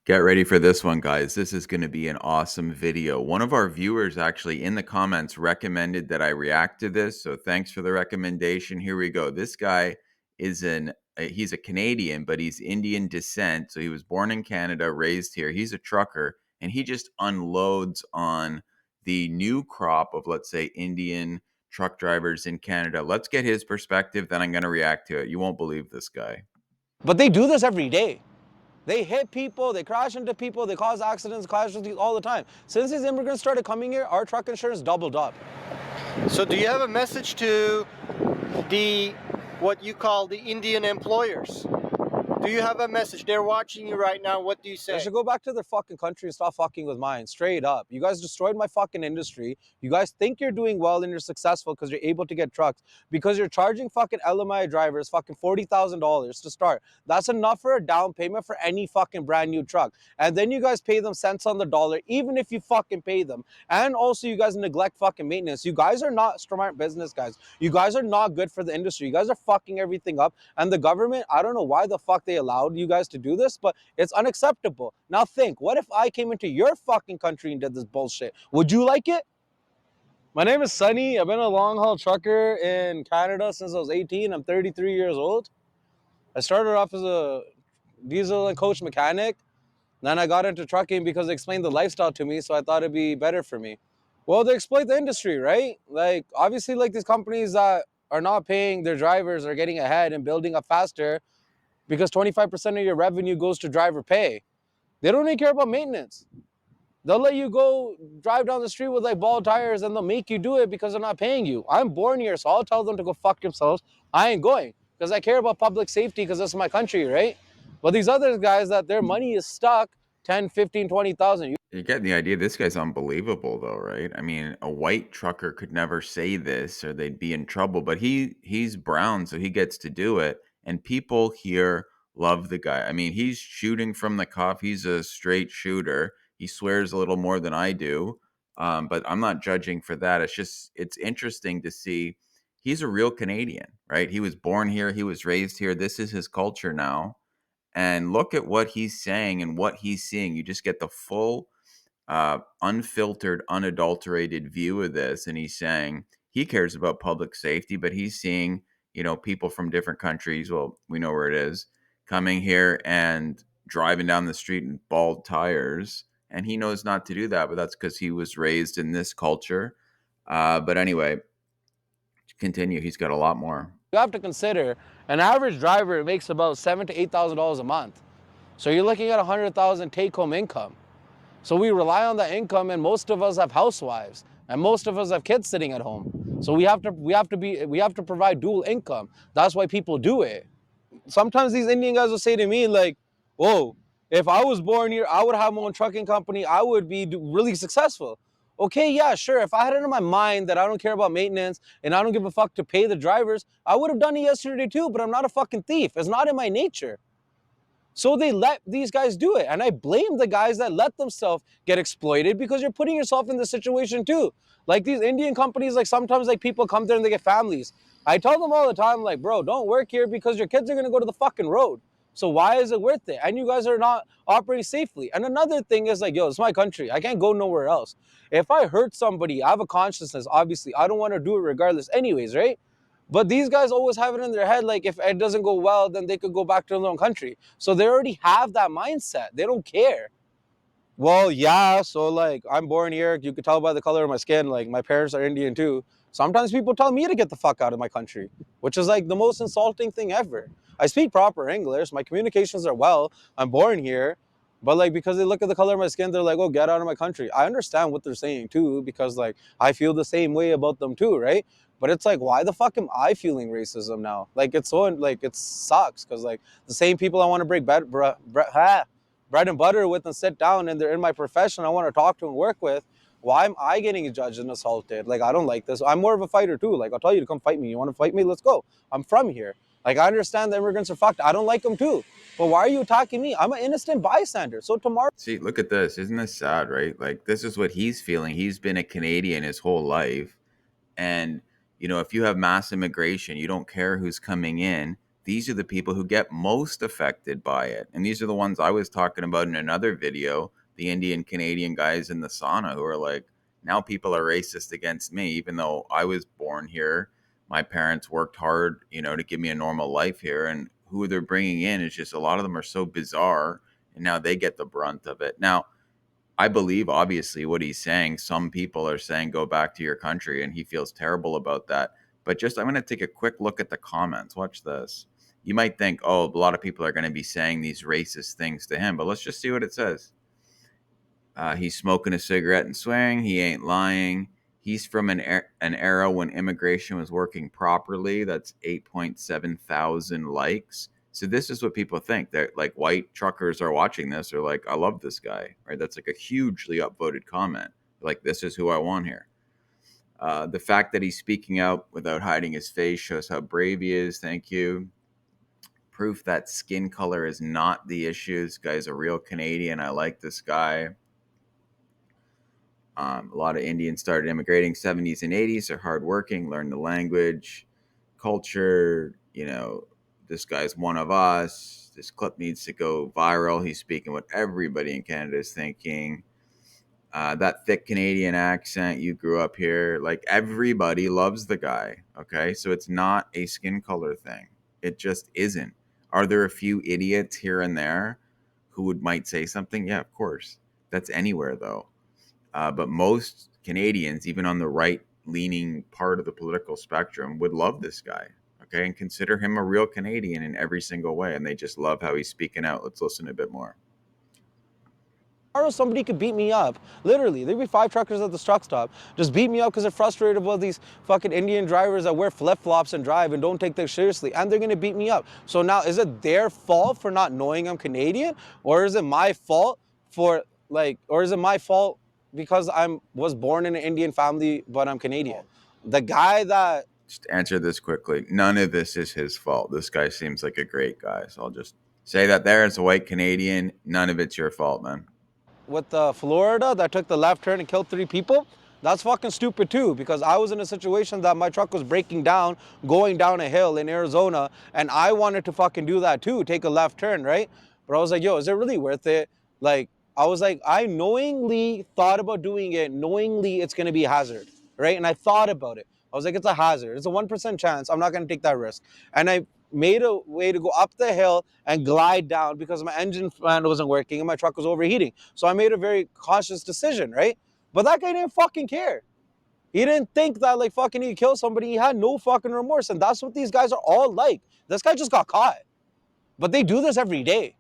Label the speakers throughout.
Speaker 1: Get ready for this one, guys. This is going to be an awesome video. One of our viewers actually in the comments recommended that I react to this. So thanks for the recommendation. Here we go. This guy is he's a Canadian, but he's Indian descent. So he was born in Canada, raised here. He's a trucker, and he just unloads on the new crop of, let's say, Indian truck drivers in Canada. Let's get his perspective, then I'm going to react to it. You won't believe this guy.
Speaker 2: But they do this every day. They hit people, they crash into people, they cause accidents, casualties all the time. Since these immigrants started coming here, our truck insurance doubled up.
Speaker 3: So do you have a message to the what you call the Indian employers? Do you have a message? They're watching you right now. What do you
Speaker 2: They
Speaker 3: say?
Speaker 2: should go back to their fucking country and stop fucking with mine. Straight up. You guys destroyed my fucking industry. You guys think you're doing well and you're successful because you're able to get trucks. Because you're charging fucking LMI drivers fucking $40,000 to start. That's enough for a down payment for any fucking brand new truck. And then you guys pay them cents on the dollar, even if you fucking pay them. And also you guys neglect fucking maintenance. You guys are not smart business guys. You guys are not good for the industry. You guys are fucking everything up. And the government, I don't know why the fuck they allowed you guys to do this, but it's unacceptable. Now think, what if I came into your fucking country and did this bullshit? Would you like it? My name is Sunny. I've been a long haul trucker in Canada since I was 18. I'm 33 years old. I started off as a diesel and coach mechanic. Then I got into trucking because they explained the lifestyle to me, so I thought it'd be better for me. Well, they exploit the industry, right? Like, obviously, like these companies that are not paying their drivers are getting ahead and building up faster because 25% of your revenue goes to driver pay. They don't even care about maintenance. They'll let you go drive down the street with like bald tires and they'll make you do it because they're not paying you. I'm born here, so I'll tell them to go fuck themselves. I ain't going because I care about public safety because that's my country, right? But these other guys that their money is stuck 10, 15, 20,000.
Speaker 1: You're getting the idea. This guy's unbelievable, though, right? I mean, a white trucker could never say this, or they'd be in trouble. But he's brown, so he gets to do it, and people here love the guy. I mean, he's shooting from the cuff. He's a straight shooter. He swears a little more than I do, but I'm not judging for that. It's interesting to see. He's a real Canadian, right? He was born here. He was raised here. This is his culture now, and look at what he's saying and what he's seeing. You just get the full unfiltered, unadulterated view of this, and he's saying he cares about public safety, but he's seeing people from different countries. Well, we know where it is, coming here and driving down the street in bald tires, and he knows not to do that. But that's because he was raised in this culture. But anyway, continue. He's got a lot more.
Speaker 2: You have to consider an average driver makes about $7,000 to $8,000 a month. So you're looking at 100,000 take-home income. So we rely on that income, and most of us have housewives, and most of us have kids sitting at home. So we have to provide dual income. That's why people do it. Sometimes these Indian guys will say to me like, "Whoa, if I was born here, I would have my own trucking company. I would be really successful." Okay, yeah, sure. If I had it in my mind that I don't care about maintenance and I don't give a fuck to pay the drivers, I would have done it yesterday too. But I'm not a fucking thief. It's not in my nature. So they let these guys do it. And I blame the guys that let themselves get exploited because you're putting yourself in this situation too. Like these Indian companies, like sometimes like people come there and they get families. I tell them all the time, like, bro, don't work here because your kids are gonna go to the fucking road. So why is it worth it? And you guys are not operating safely. And another thing is like, yo, it's my country. I can't go nowhere else. If I hurt somebody, I have a consciousness, obviously. I don't want to do it regardless anyways, right? But these guys always have it in their head, like if it doesn't go well, then they could go back to their own country. So they already have that mindset. They don't care. Well, yeah, so like I'm born here. You could tell by the color of my skin, like my parents are Indian too. Sometimes people tell me to get the fuck out of my country, which is like the most insulting thing ever. I speak proper English. My communications are well. I'm born here. But like because they look at the color of my skin, they're like, oh, get out of my country. I understand what they're saying too, because like I feel the same way about them too, right? But it's like, why the fuck am I feeling racism now? Like it's so like it sucks because like the same people I want to break bread and butter with and sit down and they're in my profession I want to talk to and work with, why am I getting judged and assaulted? Like I don't like this. I'm more of a fighter too. Like I'll tell you to come fight me. You want to fight me? Let's go. I'm from here. Like I understand the immigrants are fucked. I don't like them too. But why are you attacking me? I'm an innocent bystander. So tomorrow.
Speaker 1: See, look at this. Isn't this sad, right? Like, this is what he's feeling. He's been a Canadian his whole life. And, if you have mass immigration, you don't care who's coming in. these are the people who get most affected by it. And these are the ones I was talking about in another video, the Indian Canadian guys in the sauna who are like, now people are racist against me, even though I was born here. My parents worked hard, to give me a normal life here. And who they're bringing in is just a lot of them are so bizarre. And now they get the brunt of it. Now, I believe obviously what he's saying. Some people are saying go back to your country, and he feels terrible about that. But I'm going to take a quick look at the comments. Watch this. You might think, oh, a lot of people are going to be saying these racist things to him, but let's just see what it says. He's smoking a cigarette and swearing. He ain't lying. He's from an era when immigration was working properly. That's 8.7 thousand likes. So this is what people think. That like white truckers are watching this. They're like, I love this guy, right? That's like a hugely upvoted comment. Like, this is who I want here. The fact that he's speaking out without hiding his face shows how brave he is. Thank you. Proof that skin color is not the issue. This guy's a real Canadian. I like this guy. A lot of Indians started immigrating 70s and 80s. They're hardworking, learn the language, culture. This guy's one of us. This clip needs to go viral. He's speaking what everybody in Canada is thinking. That thick Canadian accent, you grew up here. Like, everybody loves the guy. Okay. So it's not a skin color thing. It just isn't. Are there a few idiots here and there who might say something? Yeah, of course. That's anywhere, though. But most Canadians, even on the right leaning part of the political spectrum, would love this guy, okay, and consider him a real Canadian in every single way. And they just love how he's speaking out. Let's listen a bit more.
Speaker 2: Tomorrow somebody could beat me up. Literally, there'd be 5 truckers at the truck stop. Just beat me up because they're frustrated about these fucking Indian drivers that wear flip-flops and drive and don't take this seriously. And they're gonna beat me up. So now, is it their fault for not knowing I'm Canadian? Or is it my fault because was born in an Indian family, but I'm Canadian? The guy that
Speaker 1: Just answer this quickly. None of this is his fault. This guy seems like a great guy. So I'll just say that there as a white Canadian. None of it's your fault, man.
Speaker 2: with Florida that took the left turn and killed 3 people, that's fucking stupid too, because I was in a situation that my truck was breaking down, going down a hill in Arizona, and I wanted to fucking do that too, take a left turn, right? But I was like, yo, is it really worth it? Like, I was like, I knowingly thought about doing it, knowingly it's gonna be a hazard, right? And I thought about it. I was like, it's a hazard. It's a 1% chance. I'm not gonna take that risk. And I made a way to go up the hill and glide down because my engine fan wasn't working and my truck was overheating. So I made a very cautious decision, right? But that guy didn't fucking care. He didn't think that like fucking he'd kill somebody. He had no fucking remorse. And that's what these guys are all like. This guy just got caught. But they do this every day.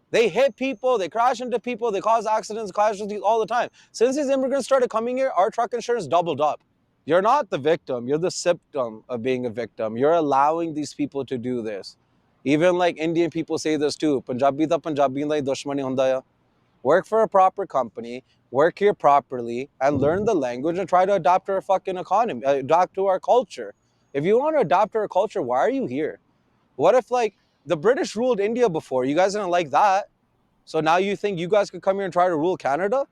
Speaker 2: They hit people, they crash into people, they cause accidents, casualties all the time. Since these immigrants started coming here, our truck insurance doubled up. You're not the victim, you're the symptom of being a victim. You're allowing these people to do this. Even like Indian people say this too. Punjabi ta Punjabi la dushmani hunda hai. Work for a proper company, work here properly, and learn the language and try to adapt to our fucking economy, adapt to our culture. If you want to adapt to our culture, why are you here? What if like the British ruled India before? You guys didn't like that. So now you think you guys could come here and try to rule Canada?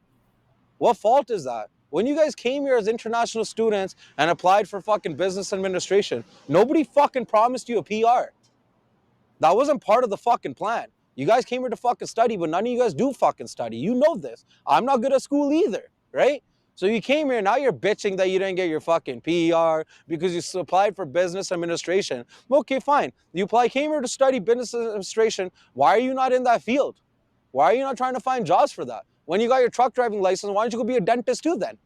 Speaker 2: What fault is that? When you guys came here as international students and applied for fucking business administration, nobody fucking promised you a PR. That wasn't part of the fucking plan. You guys came here to fucking study, but none of you guys do fucking study. You know this. I'm not good at school either, right? So you came here, now you're bitching that you didn't get your fucking PR because you applied for business administration. Okay, fine. Came here to study business administration. Why are you not in that field? Why are you not trying to find jobs for that? When you got your truck driving license, why don't you go be a dentist too then?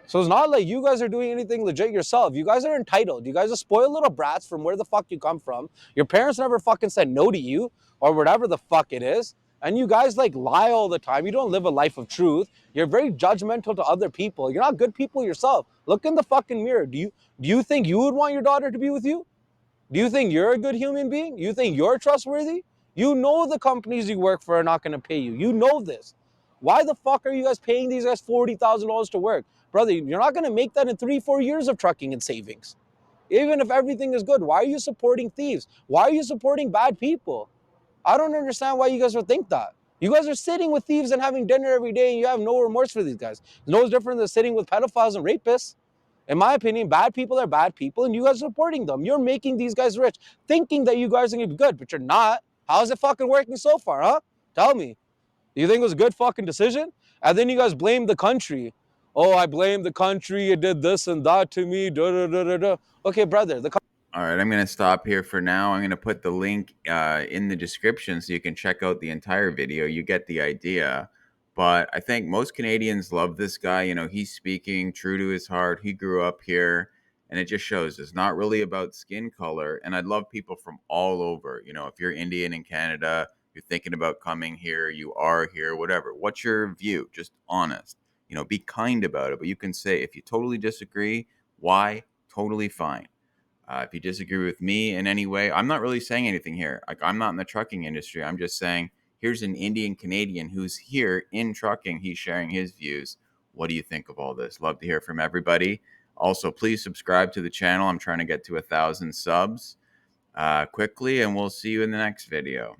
Speaker 2: So it's not like you guys are doing anything legit yourself. You guys are entitled. You guys are spoiled little brats from where the fuck you come from. Your parents never fucking said no to you or whatever the fuck it is. And you guys like lie all the time. You don't live a life of truth. You're very judgmental to other people. You're not good people yourself. Look in the fucking mirror. Do you think you would want your daughter to be with you? Do you think you're a good human being? You think you're trustworthy? You know the companies you work for are not going to pay you. You know this. Why the fuck are you guys paying these guys $40,000 to work? Brother, you're not going to make that in 3-4 years of trucking and savings. Even if everything is good, why are you supporting thieves? Why are you supporting bad people? I don't understand why you guys would think that. You guys are sitting with thieves and having dinner every day and you have no remorse for these guys. It's no different than sitting with pedophiles and rapists. In my opinion, bad people are bad people, and you guys are supporting them. You're making these guys rich, thinking that you guys are gonna be good, but you're not. How's it fucking working so far, huh? Tell me. Do you think it was a good fucking decision? And then you guys blame the country. Oh, I blame the country. It did this and that to me. Da, da, da, da, da. Okay, brother.
Speaker 1: All right, I'm going to stop here for now. I'm going to put the link in the description so you can check out the entire video. You get the idea. But I think most Canadians love this guy. You know, he's speaking true to his heart. He grew up here, and it just shows it's not really about skin color. And I'd love people from all over. You know, if you're Indian in Canada, you're thinking about coming here, you are here, whatever. What's your view? Just honest. You know, be kind about it. But you can say, if you totally disagree, why? Totally fine. If you disagree with me in any way, I'm not really saying anything here. Like, I'm not in the trucking industry. I'm just saying here's an Indian Canadian who's here in trucking. He's sharing his views. What do you think of all this? Love to hear from everybody. Also, please subscribe to the channel. I'm trying to get to 1,000 subs quickly, and we'll see you in the next video.